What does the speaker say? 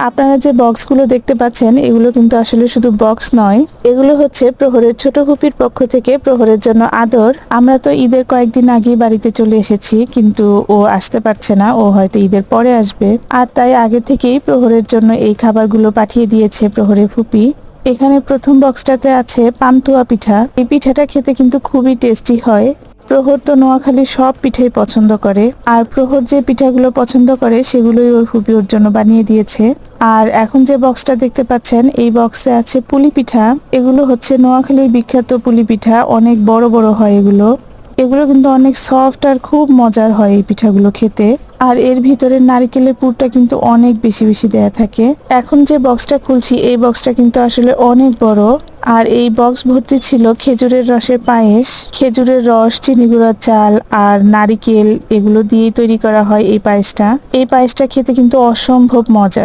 আপনারা যে বক্সগুলো দেখতে পাচ্ছেন এগুলো কিন্তু আসলে শুধু বক্স নয়, এগুলো হচ্ছে প্রহরের ছোট ফুপির পক্ষ থেকে প্রহরের জন্য আদর। আমরা তো ঈদের কয়েকদিন আগেই বাড়িতে চলে এসেছি, কিন্তু ও আসতে পারছে না, ও হয়তো ঈদের পরে আসবে। আর তাই আগে থেকেই প্রহরের জন্য এই খাবারগুলো পাঠিয়ে দিয়েছে প্রহরের ফুপি। এখানে প্রথম বক্সটাতে আছে পান্তুয়া পিঠা। এই পিঠাটা খেতে কিন্তু খুবই টেস্টি হয়। প্রহর তো নোয়াখালীর সব পিঠাই পছন্দ করে, আর প্রহর যে পিঠাগুলো পছন্দ করে সেগুলোই ওর ফুপি ওর জন্য বানিয়ে দিয়েছে। আর এখন যে বক্সটা দেখতে পাচ্ছেন এই বক্সে আছে পুলি পিঠা। এগুলো হচ্ছে নোয়াখালীর বিখ্যাত পুলি পিঠা, অনেক বড় বড় হয় এগুলো। এগুলো কিন্তু অনেক সফট আর খুব মজার হয় এই পিঠাগুলো খেতে। আর এর ভিতরে নারকেলের পুরটা কিন্তু অনেক বেশি বেশি দেয়া থাকে। এখন যে বক্সটা খুলছি এই বক্সটা কিন্তু আসলে অনেক বড়। আর এই বক্স ভর্তি ছিল খেজুরের রসের পায়েস। খেজুরের রস, চিনি গুঁড়ার চাল আর নারিকেল এগুলো দিয়েই তৈরি করা হয় এই পায়েসটা। এই পায়েসটা খেতে কিন্তু অসম্ভব মজার।